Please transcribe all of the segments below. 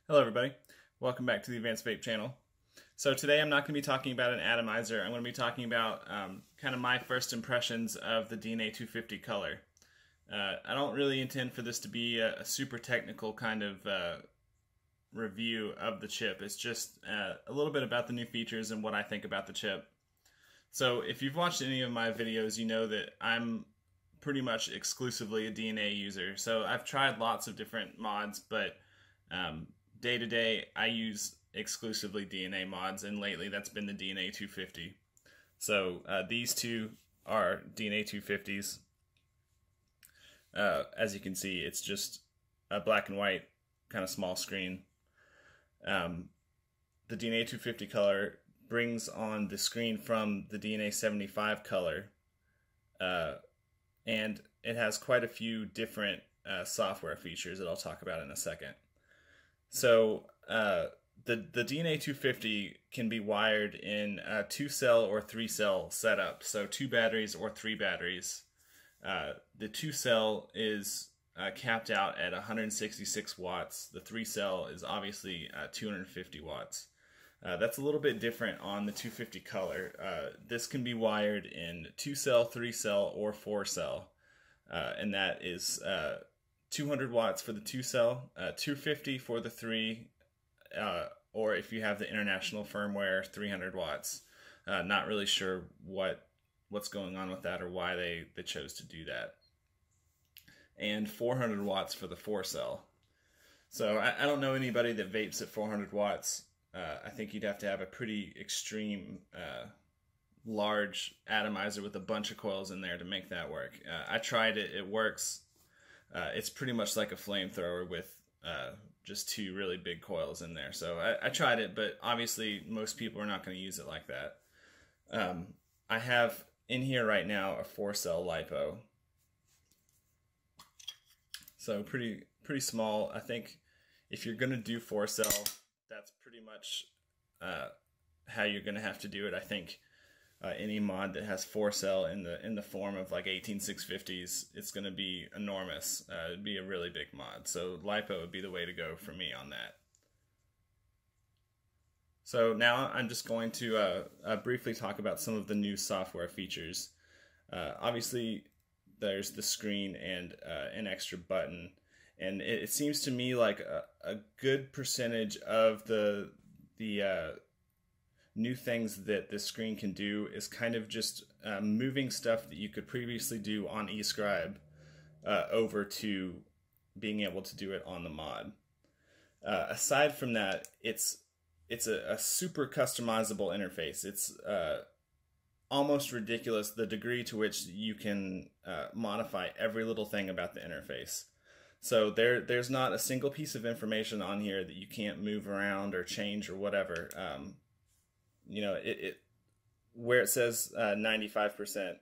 Hello everybody, welcome back to the AdvancedVape channel. So today I'm not going to be talking about an atomizer, I'm going to be talking about kind of my first impressions of the DNA 250 color. I don't really intend for this to be a super technical kind of review of the chip, it's just a little bit about the new features and what I think about the chip. So if you've watched any of my videos, you know that I'm pretty much exclusively a DNA user. So I've tried lots of different mods, but day to day I use exclusively DNA mods, and lately that's been the DNA 250. So these two are DNA 250s. As you can see, it's just a black and white kind of small screen. The DNA 250 color brings on the screen from the DNA 75 color, and it has quite a few different software features that I'll talk about in a second. So the DNA 250 can be wired in a 2-cell or 3-cell setup, so 2 batteries or 3 batteries. The 2-cell is capped out at 166 watts. The 3-cell is obviously 250 watts. That's a little bit different on the 250 color. This can be wired in 2-cell, 3-cell, or 4-cell, and that is 200 watts for the 2-cell, 250 for the 3, or if you have the international firmware, 300 watts. Not really sure what's going on with that or why they chose to do that. And 400 watts for the 4-cell. So I don't know anybody that vapes at 400 watts. I think you'd have to have a pretty extreme large atomizer with a bunch of coils in there to make that work. I tried it, it works. It's pretty much like a flamethrower with just 2 really big coils in there. So I tried it, but obviously most people are not going to use it like that. I have in here right now a 4-cell LiPo. So pretty small. I think if you're going to do 4-cell, that's pretty much how you're going to have to do it. I think any mod that has 4-cell in the form of like 18650s, it's going to be enormous. It'd be a really big mod. So LiPo would be the way to go for me on that. So now I'm just going to briefly talk about some of the new software features. Obviously, there's the screen and an extra button, and it seems to me like a good percentage of the new things that this screen can do is kind of just moving stuff that you could previously do on eScribe over to being able to do it on the mod. Aside from that, it's a super customizable interface. It's almost ridiculous the degree to which you can modify every little thing about the interface. So there's not a single piece of information on here that you can't move around or change or whatever. You know, where it says 95%,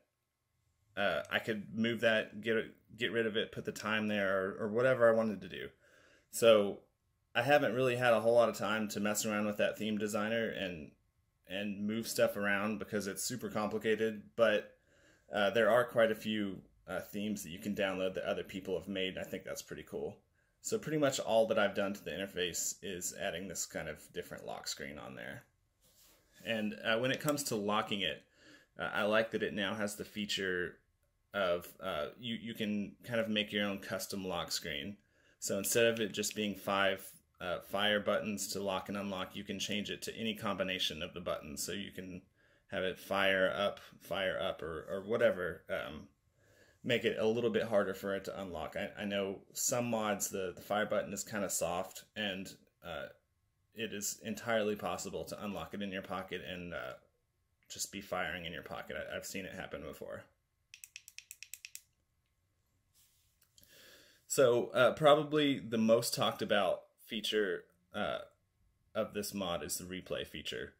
I could move that, get rid of it, put the time there, or whatever I wanted to do. So I haven't really had a whole lot of time to mess around with that theme designer and move stuff around because it's super complicated, but there are quite a few themes that you can download that other people have made, and I think that's pretty cool. So pretty much all that I've done to the interface is adding this kind of different lock screen on there. And when it comes to locking it, I like that it now has the feature of you can kind of make your own custom lock screen. So instead of it just being 5 fire buttons to lock and unlock, you can change it to any combination of the buttons. So you can have it fire up, or whatever. Make it a little bit harder for it to unlock. I know some mods, the fire button is kind of soft, and it is entirely possible to unlock it in your pocket and just be firing in your pocket. I've seen it happen before. So probably the most talked about feature of this mod is the replay feature.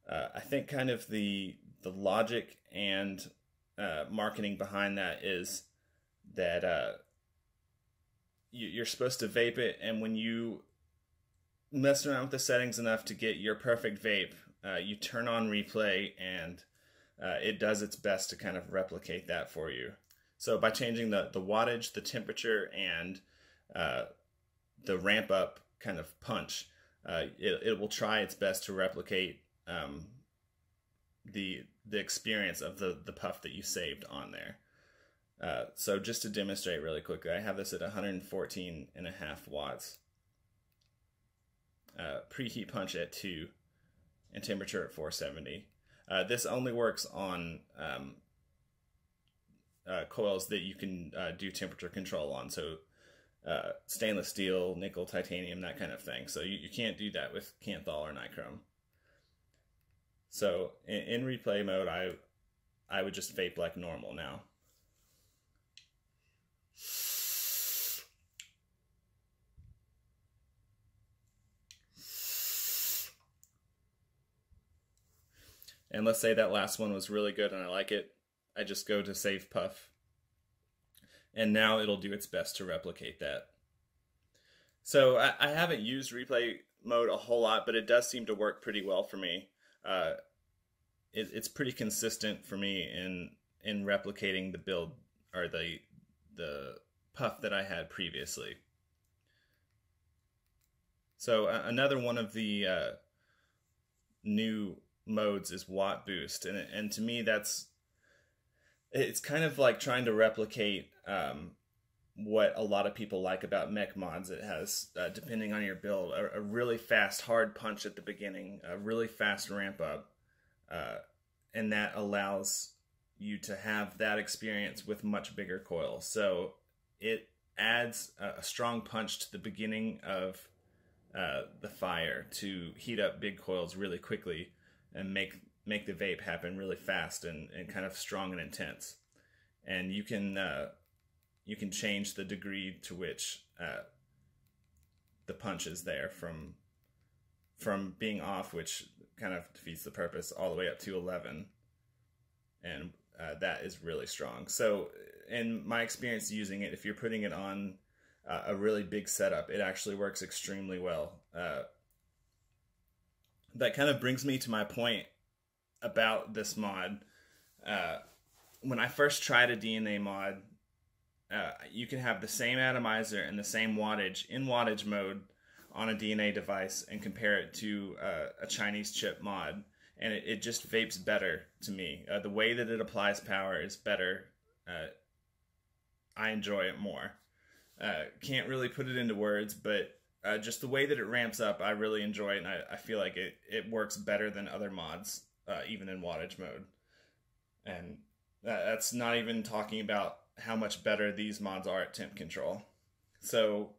I think kind of the logic and marketing behind that is that you're supposed to vape it, and when you mess around with the settings enough to get your perfect vape, you turn on replay, and it does its best to kind of replicate that for you. So by changing the wattage, the temperature, and the ramp up kind of punch. It will try its best to replicate the experience of the puff that you saved on there. So just to demonstrate really quickly, I have this at 114.5 watts. Preheat punch at 2 and temperature at 470. This only works on coils that you can do temperature control on, so stainless steel, nickel, titanium, that kind of thing. So you can't do that with Kanthal or nichrome. So in replay mode, I would just vape like normal now. And let's say that last one was really good and I like it. I just go to save puff. And now it'll do its best to replicate that. So I haven't used replay mode a whole lot, but it does seem to work pretty well for me. It's pretty consistent for me in replicating the build, or the puff that I had previously. So another one of the new modes is watt boost, and to me it's kind of like trying to replicate what a lot of people like about mech mods. It has, depending on your build, a really fast hard punch at the beginning, a really fast ramp up, and that allows you to have that experience with much bigger coils. So it adds a strong punch to the beginning of the fire to heat up big coils really quickly and make the vape happen really fast and kind of strong and intense. And you can change the degree to which the punch is there, from being off, which kind of defeats the purpose, all the way up to 11, and that is really strong. So in my experience using it, if you're putting it on a really big setup, it actually works extremely well. That kind of brings me to my point about this mod. When I first tried a DNA mod, you can have the same atomizer and the same wattage in wattage mode on a DNA device and compare it to a Chinese chip mod, and it just vapes better to me. The way that it applies power is better. I enjoy it more. Can't really put it into words, but just the way that it ramps up, I really enjoy it, and I feel like it works better than other mods, even in wattage mode. And that's not even talking about how much better these mods are at temp control. So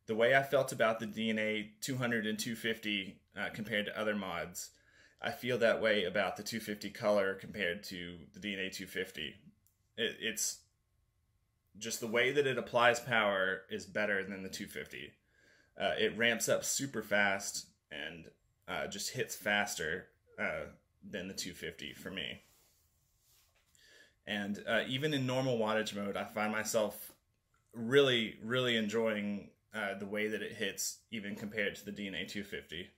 the way I felt about the DNA 200 and 250 compared to other mods, I feel that way about the 250 color compared to the DNA 250. It's just the way that it applies power is better than the 250. It ramps up super fast and just hits faster than the 250 for me. And even in normal wattage mode, I find myself really, really enjoying the way that it hits, even compared to the DNA 250.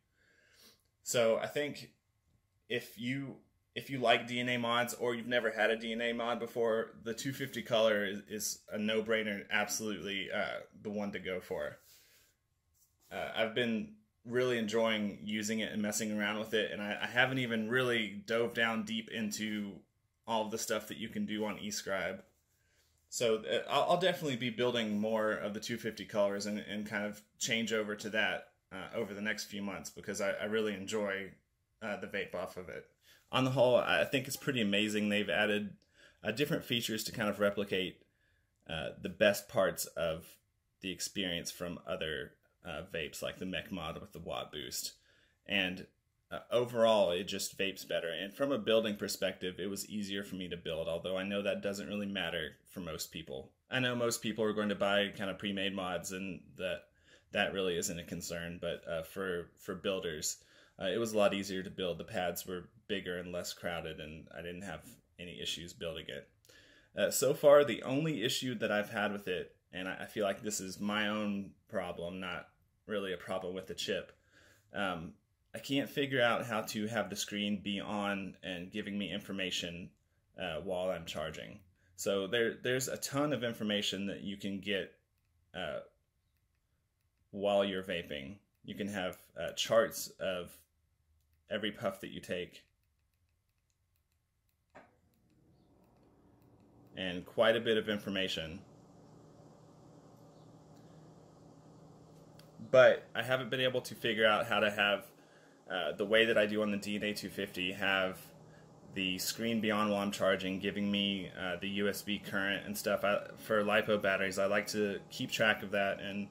So I think if you like DNA mods, or you've never had a DNA mod before, the 250 color is a no-brainer, absolutely the one to go for. I've been really enjoying using it and messing around with it, and I haven't even really dove down deep into all of the stuff that you can do on eScribe. So I'll definitely be building more of the 250 colors and kind of change over to that over the next few months, because I really enjoy the vape off of it. On the whole, I think it's pretty amazing. They've added different features to kind of replicate the best parts of the experience from other vapes, like the mech mod with the watt boost. And overall, it just vapes better. And from a building perspective, it was easier for me to build, although I know that doesn't really matter for most people. I know most people are going to buy kind of pre-made mods, and that really isn't a concern. But for builders, it was a lot easier to build. The pads were bigger and less crowded, and I didn't have any issues building it. So far, the only issue that I've had with it, and I feel like this is my own problem, not really a problem with the chip, I can't figure out how to have the screen be on and giving me information while I'm charging. So there's a ton of information that you can get while you're vaping. You can have charts of every puff that you take, and quite a bit of information. But I haven't been able to figure out how to have the way that I do on the DNA 250 have the screen beyond while I'm charging, giving me the USB current and stuff. For LiPo batteries, I like to keep track of that and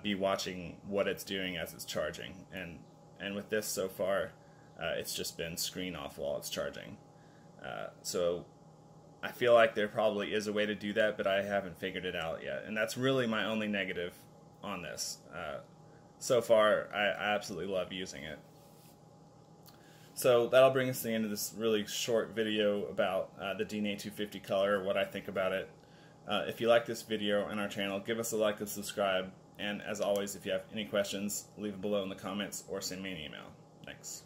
be watching what it's doing as it's charging. And with this so far, it's just been screen off while it's charging. So I feel like there probably is a way to do that, but I haven't figured it out yet. And that's really my only negative on this. So far, I absolutely love using it. So that'll bring us to the end of this really short video about the DNA 250 color, what I think about it. If you like this video and our channel, give us a like and subscribe. And as always, if you have any questions, leave them below in the comments or send me an email. Thanks.